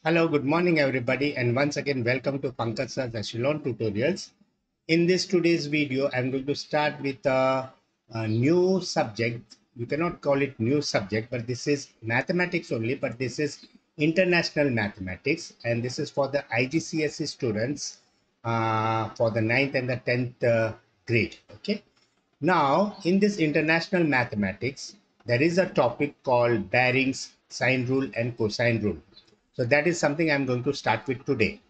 Hello, good morning, everybody, and once again, welcome to Pankaj Echelon Tutorials. In this today's video, I'm going to start with a new subject. You cannot call it new subject, but this is mathematics only, but this is international mathematics, and this is for the IGCSE students for the ninth and the 10th grade. Okay. Now, in this international mathematics, there is a topic called bearings, sine rule, and cosine rule. So that is something I'm going to start with today.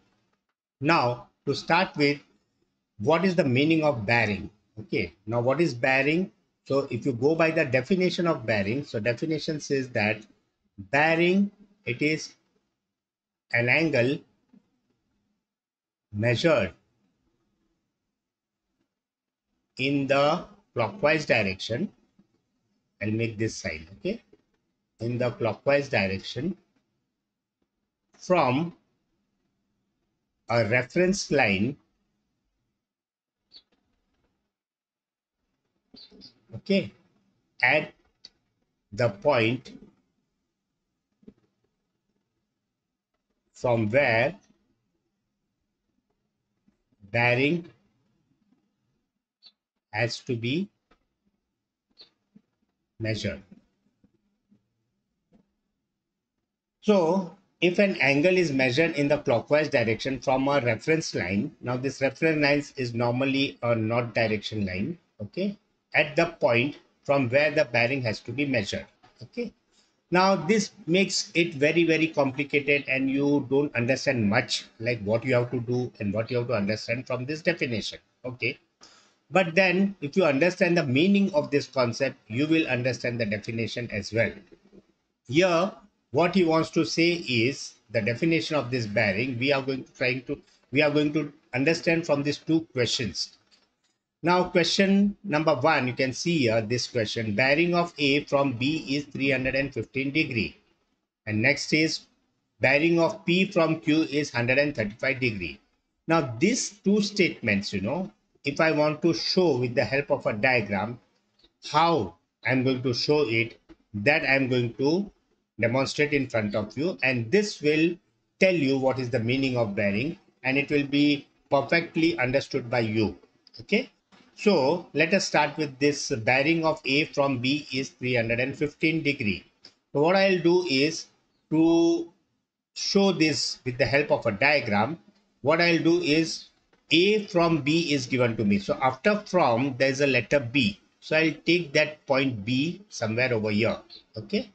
Now, to start with, what is the meaning of bearing? Okay, now what is bearing? So if you go by the definition of bearing, so definition says that bearing, it is an angle measured in the clockwise direction. I'll make this side, okay, in the clockwise direction from a reference line, okay, at the point from where bearing has to be measured. So if an angle is measured in the clockwise direction from a reference line, now this reference line is normally a north direction line, okay, at the point from where the bearing has to be measured, okay. Now this makes it very complicated and you don't understand much like what you have to do and what you have to understand from this definition, okay. But then if you understand the meaning of this concept, you will understand the definition as well. Here, what he wants to say is the definition of this bearing. We are going to understand from these two questions. Now, question number one, you can see here this question: bearing of A from B is 315 degree, and next is bearing of P from Q is 135 degree. Now, these two statements, if I want to show with the help of a diagram how I'm going to show it, that I'm going to demonstrate in front of you, and this will tell you what is the meaning of bearing and it will be perfectly understood by you, okay. So let us start with this. Bearing of A from B is 315 degree. So what I'll do is to show this with the help of a diagram. What I'll do is A from B is given to me. So after from, there's a letter B. So I'll take that point B somewhere over here. Okay.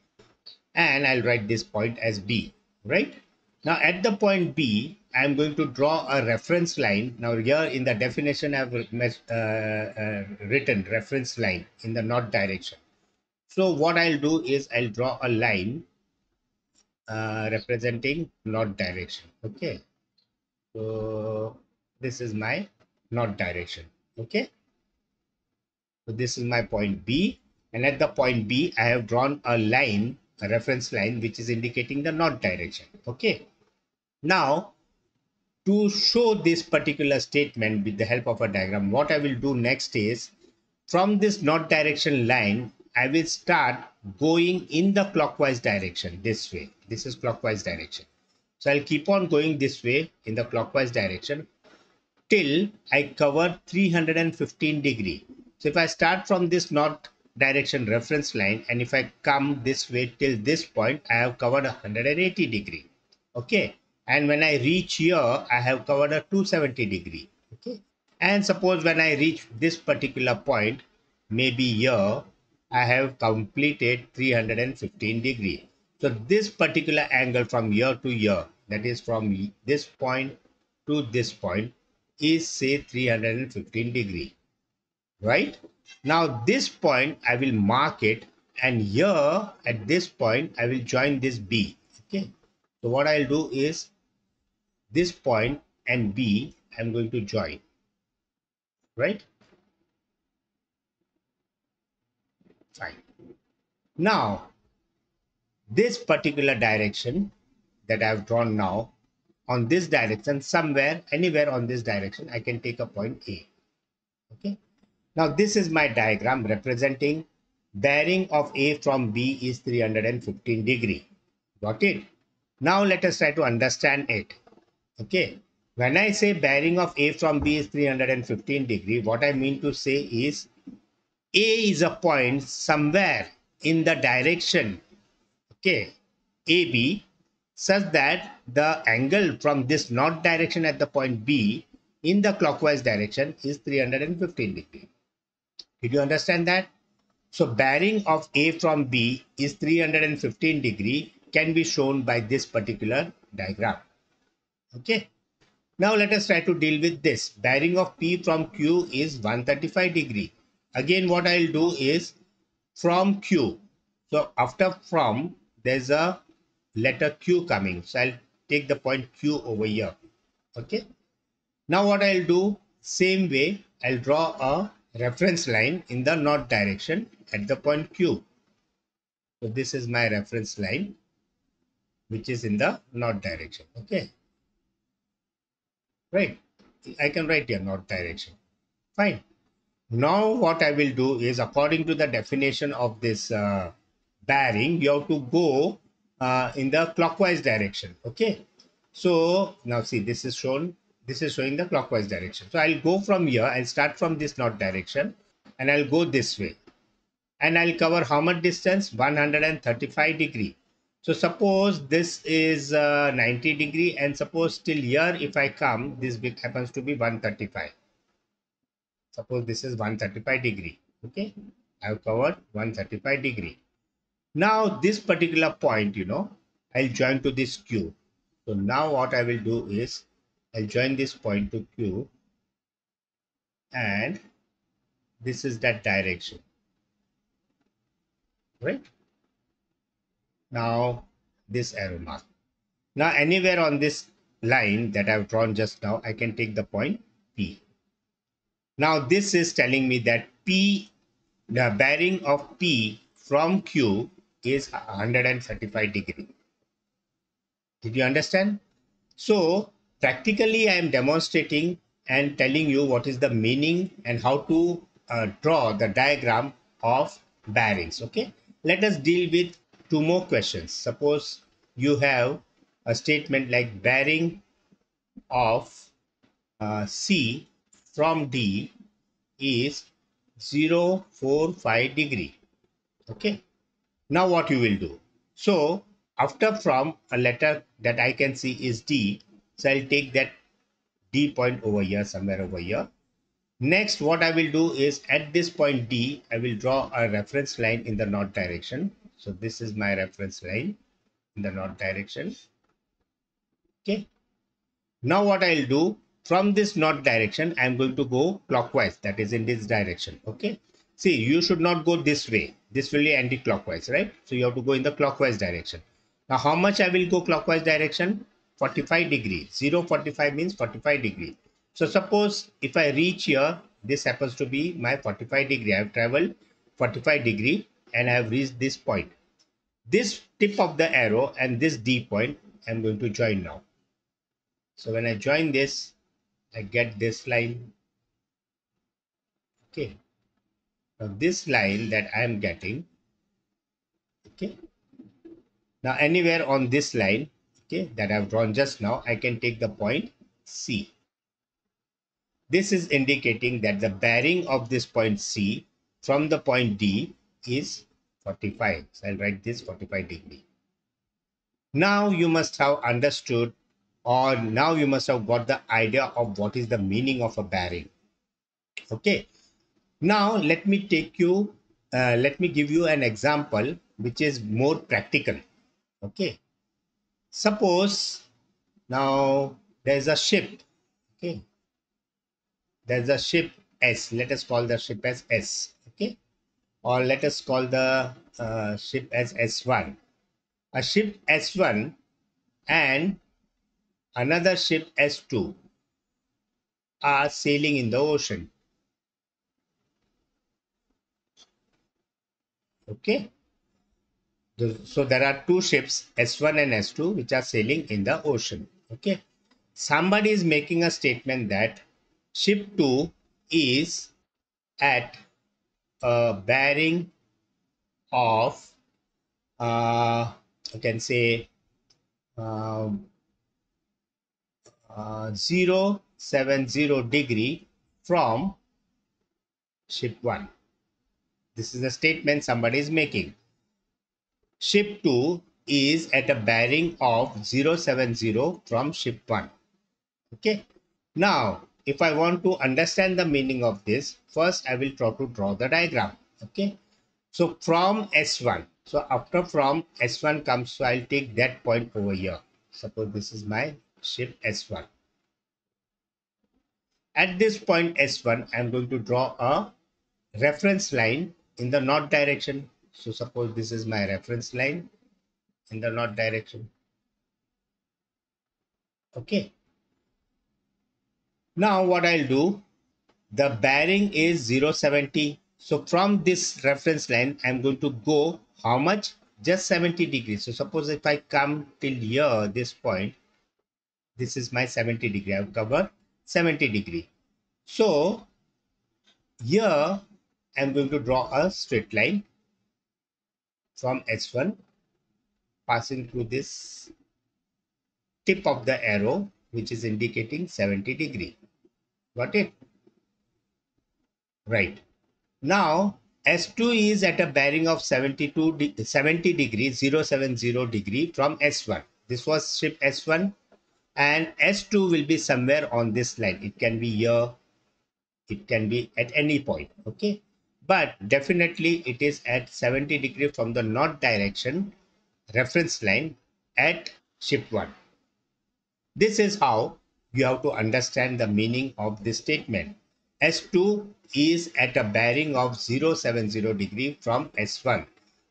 And I'll write this point as B. Right. Now at the point B, I'm going to draw a reference line. Now here in the definition, I've written reference line in the north direction. So what I'll do is I'll draw a line representing north direction. Okay. So this is my north direction. Okay. So this is my point B, and at the point B, I have drawn a line, a reference line, which is indicating the north direction. Okay. Now, to show this particular statement with the help of a diagram, what I will do next is from this north direction line, I will start going in the clockwise direction this way. This is clockwise direction. So I'll keep on going this way in the clockwise direction till I cover 315 degree. So if I start from this north direction reference line and if I come this way till this point, I have covered 180 degree. Okay. And when I reach here, I have covered a 270 degree. Okay. And suppose when I reach this particular point, maybe here, I have completed 315 degree. So this particular angle from here to here, that is from this point to this point, is say 315 degree, right? Now this point I will mark it, and here at this point I will join this B. Okay. So what I'll do is this point and B I'm going to join, right? Fine. Now this particular direction that I've drawn now, on this direction, somewhere, anywhere on this direction, I can take a point A. Okay. Now this is my diagram representing bearing of A from B is 315 degree. Got it? Now let us try to understand it. Okay. When I say bearing of A from B is 315 degree, what I mean to say is A is a point somewhere in the direction, okay, AB, such that the angle from this north direction at the point B in the clockwise direction is 315 degree. Did you understand that? So bearing of A from B is 315 degree can be shown by this particular diagram. Okay. Now let us try to deal with this. Bearing of P from Q is 135 degree. Again, what I'll do is from Q. So after from, there's a letter Q coming. So I'll take the point Q over here. Okay. Now what I'll do, same way, I'll draw a reference line in the north direction at the point Q. So this is my reference line, which is in the north direction. Okay. Right. I can write here north direction. Fine. Now what I will do is, according to the definition of this bearing, you have to go in the clockwise direction. Okay. So now see, this is shown. This is showing the clockwise direction. So I'll go from here. I'll start from this north direction and I'll go this way. And I'll cover how much distance? 135 degree. So suppose this is 90 degree, and suppose till here if I come, this happens to be 135. Suppose this is 135 degree. Okay, I've covered 135 degree. Now this particular point, I'll join to this Q. So now what I will do is I'll join this point to Q, and this is that direction, right? Now this arrow mark. Now anywhere on this line that I've drawn just now, I can take the point P. Now this is telling me that P, the bearing of P from Q is 135 degree. Did you understand? So practically I am demonstrating and telling you what is the meaning and how to draw the diagram of bearings. Okay. Let us deal with two more questions. Suppose you have a statement like bearing of C from D is 045 degree. Okay. Now what you will do? So after from, a letter that I can see is D. So I'll take that D point over here, somewhere over here. Next, what I will do is at this point D, I will draw a reference line in the north direction. So this is my reference line in the north direction. Okay. Now what I'll do, from this north direction, I'm going to go clockwise, that is in this direction. Okay. See, you should not go this way. This will be anti-clockwise, right? So you have to go in the clockwise direction. Now how much I will go clockwise direction? 45 degree. 045 means 45 degree. So suppose if I reach here, this happens to be my 45 degree. I have traveled 45 degree and I have reached this point. This tip of the arrow and this D point, I'm going to join now. So when I join this, I get this line. Okay. Now this line that I am getting, okay. Now anywhere on this line, okay, that I've drawn just now, I can take the point C. This is indicating that the bearing of this point C from the point D is 45. So I'll write this 45 degree. Now you must have understood, or now you must have got the idea of what is the meaning of a bearing. Okay. Now let me let me give you an example which is more practical. Okay. Suppose now there's a ship. Okay. There's a ship S. Let us call the ship as S. Okay. Or let us call the ship as S1. A ship S1 and another ship S2 are sailing in the ocean. Okay. So there are two ships S1 and S2 which are sailing in the ocean. Okay. Somebody is making a statement that ship 2 is at a bearing of you can say um, 070 from ship 1. This is the statement somebody is making. Ship 2 is at a bearing of 070 from ship 1. Okay. Now, if I want to understand the meaning of this, first I will try to draw the diagram. Okay. So from S1, so after from S1 comes, so I'll take that point over here. Suppose this is my ship S1. At this point S1, I'm going to draw a reference line in the north direction. So suppose this is my reference line in the north direction. Okay. Now what I'll do, the bearing is 070. So from this reference line, I'm going to go how much? Just 70 degrees. So suppose if I come till here, this point, this is my 70 degree. I've covered 70 degree. So here I'm going to draw a straight line from S1 passing through this tip of the arrow, which is indicating 70 degree. Got it? Right. Now S2 is at a bearing of 70 degrees, 070 degree from S1. This was ship S1, and S2 will be somewhere on this line. It can be here, it can be at any point. Okay. But definitely it is at 70 degree from the north direction reference line at ship 1. This is how you have to understand the meaning of this statement. S2 is at a bearing of 070 degree from S1.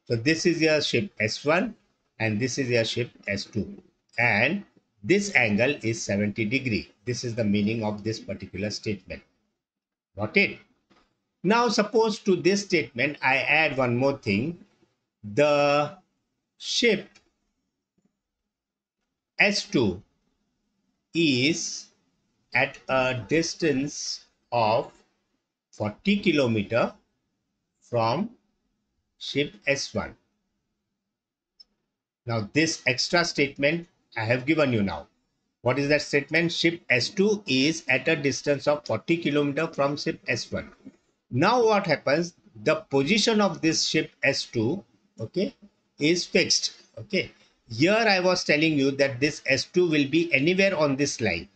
So this is your ship S1 and this is your ship S2. And this angle is 70 degree. This is the meaning of this particular statement. Got it? Now suppose to this statement I add one more thing. The ship S2 is at a distance of 40 kilometer from ship S1. Now this extra statement I have given you now. What is that statement? Ship S2 is at a distance of 40 kilometer from ship S1. Now what happens? The position of this ship S2, okay, is fixed. Okay. Here I was telling you that this S2 will be anywhere on this line.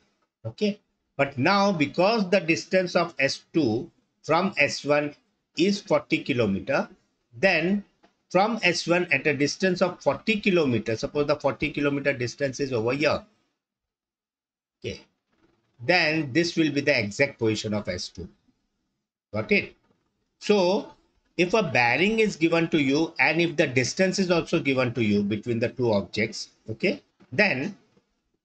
Okay. But now because the distance of S2 from S1 is 40 kilometer, then from S1 at a distance of 40 kilometers, suppose the 40 kilometer distance is over here. Okay. Then this will be the exact position of S2. Got it? So if a bearing is given to you and if the distance is also given to you between the two objects, okay, then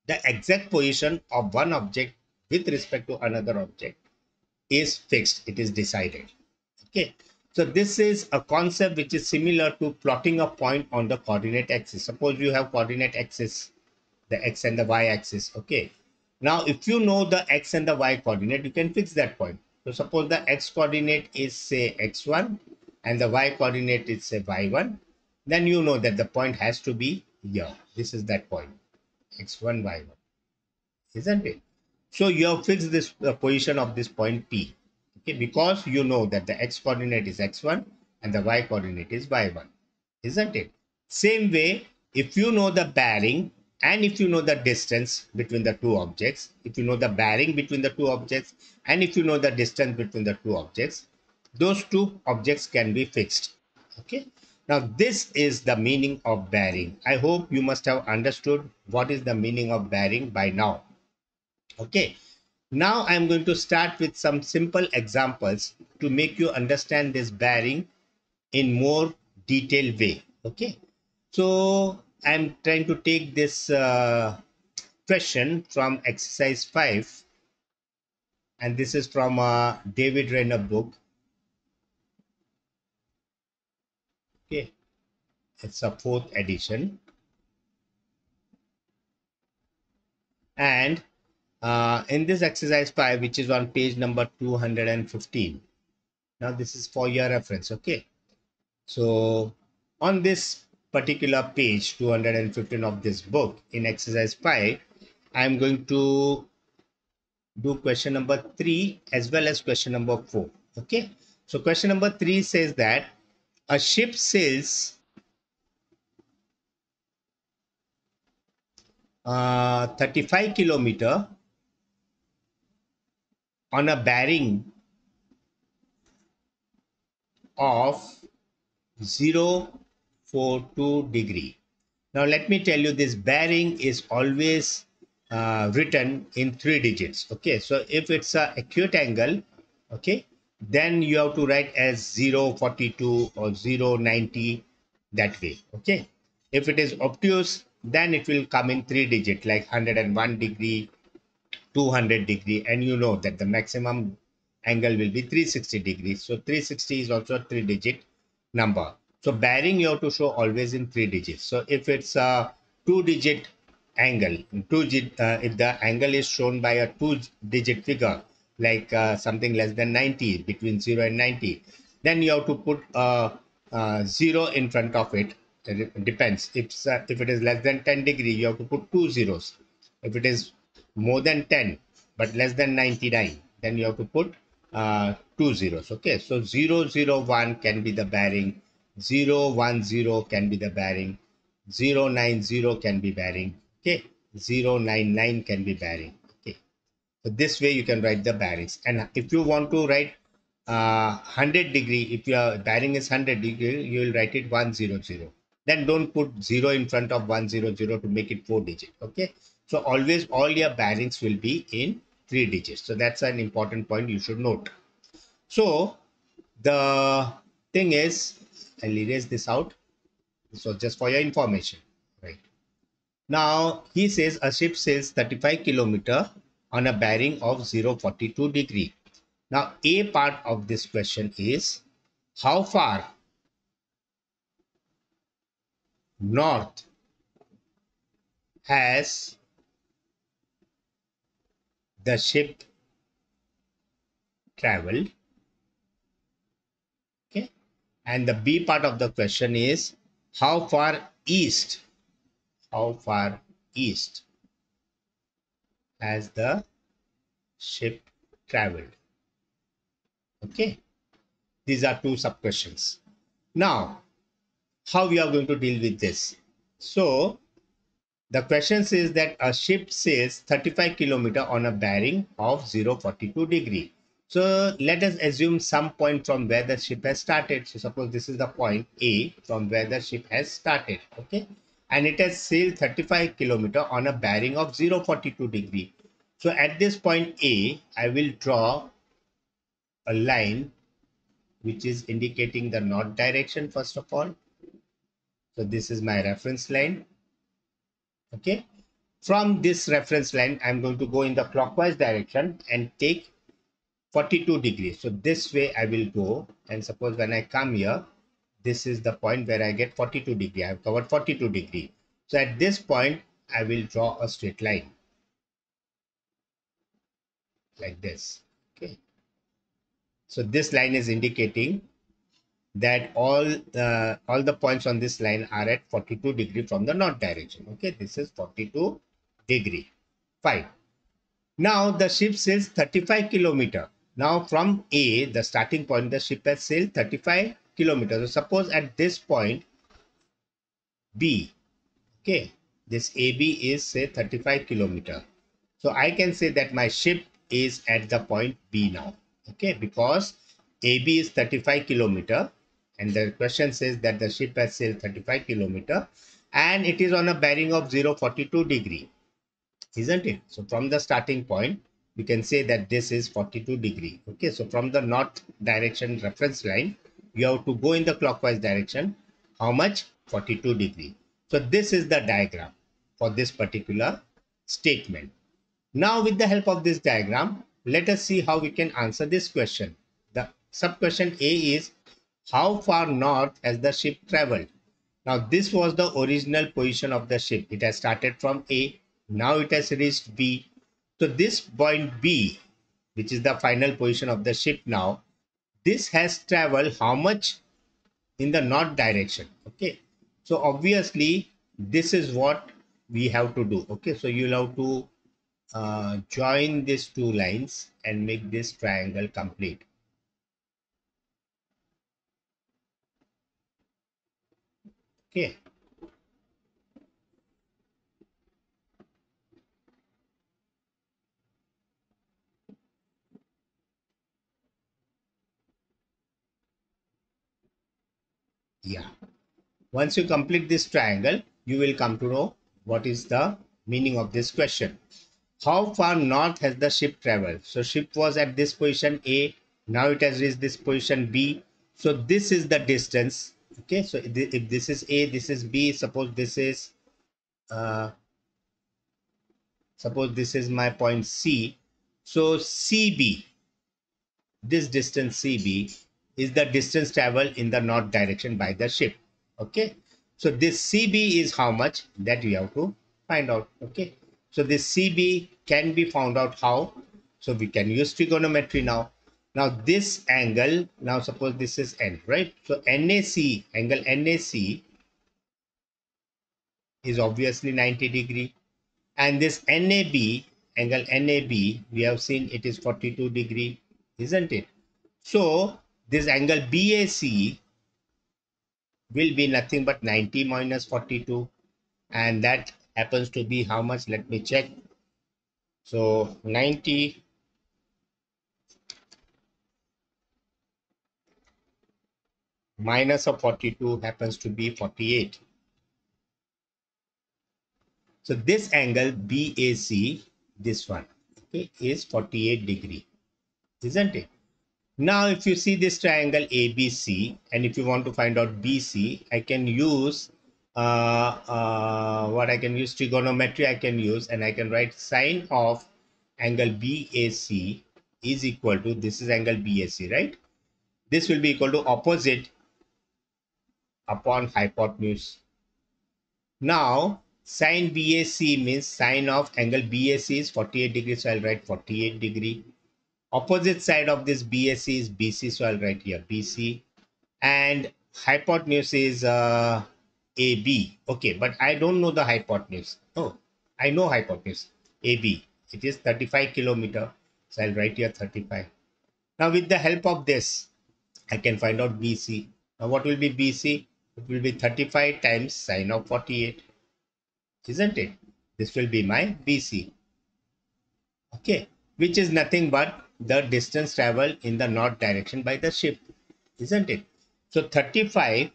the exact position of one object with respect to another object is fixed. It is decided. Okay. So this is a concept which is similar to plotting a point on the coordinate axis. Suppose you have coordinate axis, the x and the y axis. Okay. Now, if you know the x and the y coordinate, you can fix that point. So suppose the x coordinate is say x1 and the y coordinate is say y1, then you know that the point has to be here. This is that point, x1, y1, isn't it? So you have fixed this position of this point P. Okay, because you know that the x coordinate is x1 and the y coordinate is y1, isn't it? Same way, if you know the bearing and if you know the distance between the two objects, if you know the bearing between the two objects and if you know the distance between the two objects, those two objects can be fixed. Okay. Now this is the meaning of bearing. I hope you must have understood what is the meaning of bearing by now. Okay. Now I'm going to start with some simple examples to make you understand this bearing in more detailed way. Okay. So I'm trying to take this question from exercise 5, and this is from a David Renner book. Okay. It's a 4th edition. And in this exercise 5, which is on page number 215. Now this is for your reference. Okay. So on this particular page 215 of this book in exercise 5, I'm going to do question number 3 as well as question number 4. Okay. So question number 3 says that a ship sails 35 kilometer on a bearing of 042 degree. Now let me tell you, this bearing is always written in 3 digits. Okay, so if it's a acute angle, okay, then you have to write as 042 or 090, that way. Okay, if it is obtuse, then it will come in 3 digit like 101 degree, 200 degree, and you know that the maximum angle will be 360 degrees. So 360 is also a 3 digit number. So bearing you have to show always in 3 digits. So if it's a 2 digit angle, if the angle is shown by a 2 digit figure, like something less than 90, between 0 and 90, then you have to put a 0 in front of it. It depends. If it is less than 10 degree, you have to put two zeros. If it is more than 10 but less than 99, then you have to put two zeros. Okay, so 001 can be the bearing, 010 can be the bearing, 090 can be bearing, okay, 099 can be bearing. Okay, so this way you can write the bearings. And if you want to write 100 degree, if your bearing is 100 degree, you will write it 100. Then don't put 0 in front of 100 to make it 4 digit. Okay, so always all your bearings will be in 3 digits. So that's an important point you should note. So the thing is, I'll erase this out. So just for your information, right? Now he says a ship sails 35 kilometer on a bearing of 042 degree. Now a part of this question is, how far north has the ship traveled? Okay. And the B part of the question is, how far east has the ship traveled? Okay. These are two sub questions. Now, how we are going to deal with this? So the question says that a ship sails 35 kilometer on a bearing of 042 degree. So let us assume some point from where the ship has started. So suppose this is the point A from where the ship has started. Okay. And it has sailed 35 kilometer on a bearing of 042 degree. So at this point A, I will draw a line which is indicating the north direction first of all. So this is my reference line. Okay. From this reference line, I'm going to go in the clockwise direction and take 42 degrees. So this way I will go, and suppose when I come here, this is the point where I get 42 degree. I have covered 42 degree. So at this point, I will draw a straight line like this. Okay. So this line is indicating that all the points on this line are at 42 degree from the north direction. Okay, this is 42 degree. Fine. Now the ship sails 35 kilometer. Now from A, the starting point, the ship has sailed 35 kilometers. So suppose at this point B, okay, this AB is say 35 kilometer. So I can say that my ship is at the point B now. Okay, because AB is 35 kilometer and the question says that the ship has sailed 35 kilometer and it is on a bearing of 042 degree. Isn't it? So from the starting point, we can say that this is 42 degree. Okay, so from the north direction reference line, you have to go in the clockwise direction. How much? 42 degree. So this is the diagram for this particular statement. Now with the help of this diagram, let us see how we can answer this question. The sub question A is, how far north has the ship traveled? Now this was the original position of the ship. It has started from A. Now it has reached B. So this point B, which is the final position of the ship now, this has traveled how much in the north direction? Okay. So obviously this is what we have to do. Okay, so you'll have to join these two lines and make this triangle complete. Okay, yeah. Once you complete this triangle, you will come to know what is the meaning of this question. How far north has the ship traveled? So ship was at this position A, now it has reached this position B. So this is the distance. Okay, so if this is A, this is B, uh, suppose this is my point C. So CB, this distance CB is the distance traveled in the north direction by the ship. Okay, so this CB is how much, that we have to find out. Okay, so this CB can be found out how? So we can use trigonometry now. Now this angle, now suppose this is N, right? So NAC, angle NAC is obviously 90-degree, and this NAB, angle NAB, we have seen it is 42-degree, isn't it? So this angle BAC will be nothing but 90 minus 42, and that happens to be how much? Let me check. So 90 minus of 42 happens to be 48. So this angle BAC, this one, okay, is 48-degree, isn't it? Now if you see this triangle ABC, and if you want to find out BC, I can use what I can use, trigonometry I can use, and I can write sine of angle BAC is equal to, this is angle BAC, right? This will be equal to opposite upon hypotenuse. Now sine BAC means sine of angle BAC is 48 degrees, so I'll write 48 degree. Opposite side of this BAC is BC, so I'll write here BC, and hypotenuse is AB. Okay, but I don't know the hypotenuse. Oh, I know hypotenuse, AB. It is 35 kilometer, so I'll write here 35. Now with the help of this, I can find out BC. Now what will be BC? It will be 35 times sine of 48, isn't it? This will be my BC. Okay, which is nothing but the distance traveled in the north direction by the ship, isn't it? So 35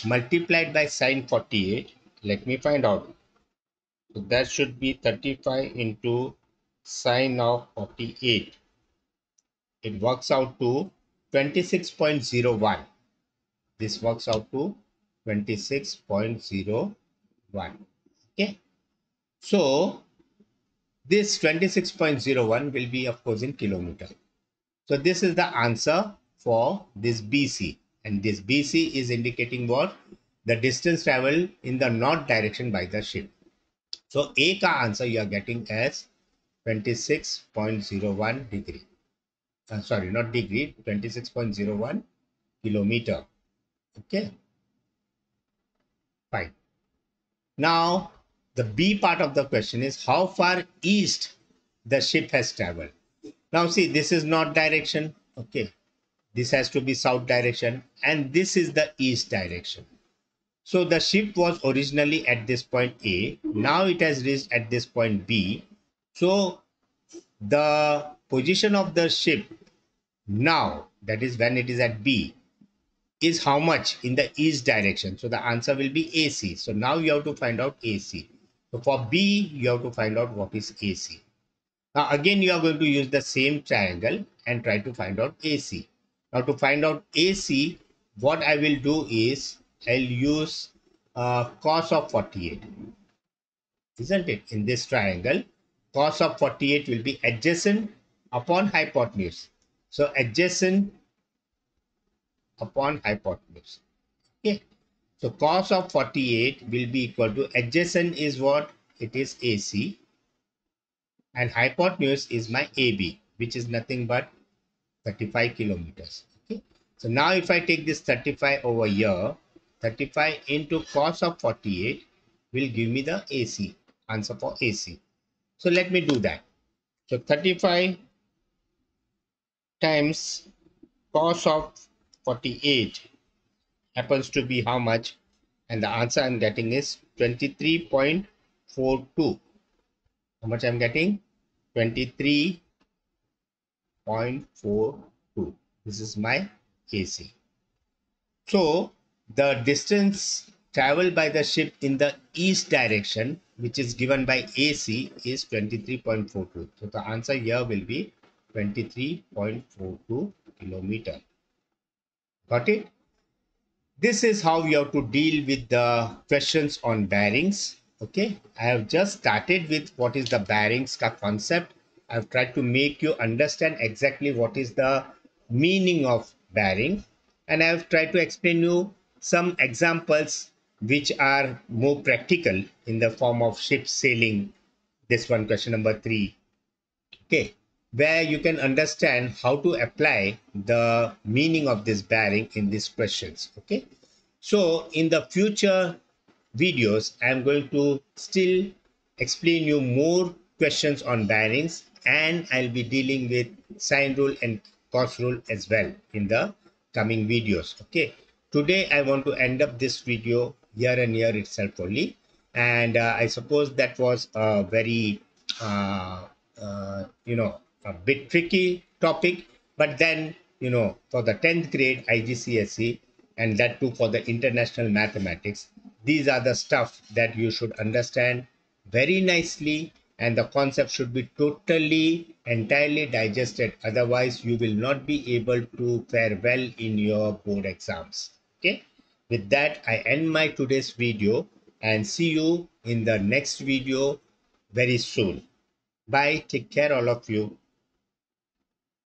multiplied by sine 48, let me find out. So that should be 35 into sine of 48. It works out to 26.01. This works out to 26.01. Okay, so this 26.01 will be of course in kilometer. So this is the answer for this BC, and this BC is indicating what? The distance traveled in the north direction by the ship. So A ka answer you are getting as 26.01 degree. Sorry, not degree, 26.01 kilometer. Okay, fine. Now the B part of the question is how far east the ship has traveled. Now see, this is north direction. Okay, this has to be south direction, and this is the east direction. So the ship was originally at this point A. Now it has reached at this point B. So the position of the ship now, that is when it is at B, is how much in the east direction. So the answer will be AC. So now you have to find out AC. So for B, you have to find out what is AC. Now again, you are going to use the same triangle and try to find out AC. Now to find out AC, what I will do is I'll use cos of 48, isn't it? In this triangle, cos of 48 will be adjacent upon hypotenuse. So adjacent upon hypotenuse. Okay. So cos of 48 will be equal to, adjacent is what? It is AC, and hypotenuse is my AB, which is nothing but 35 kilometers. Okay, so now if I take this 35 over here, 35 into cos of 48 will give me the AC, answer for AC. So let me do that. So 35 times cos of 48 happens to be how much? And the answer I'm getting is 23.42. How much I'm getting? 23.42. This is my AC. So the distance traveled by the ship in the east direction, which is given by AC, is 23.42. So the answer here will be 23.42 kilometer. Got it? This is how we have to deal with the questions on bearings. Okay, I have just started with what is the bearings concept. I've tried to make you understand exactly what is the meaning of bearing, and I've tried to explain you some examples which are more practical in the form of ship sailing. This one, question number 3. Okay, where you can understand how to apply the meaning of this bearing in these questions. Okay, so in the future videos, I'm going to still explain you more questions on bearings, and I'll be dealing with sine rule and cos rule as well in the coming videos. Okay, today I want to end up this video here and here itself only, and I suppose that was a very a bit tricky topic, but then for the 10th grade IGCSE, and that too for the international mathematics, these are the stuff that you should understand very nicely, and the concept should be totally entirely digested, otherwise you will not be able to fare well in your board exams. Okay, with that I end my today's video, and see you in the next video very soon. Bye. Take care, all of you.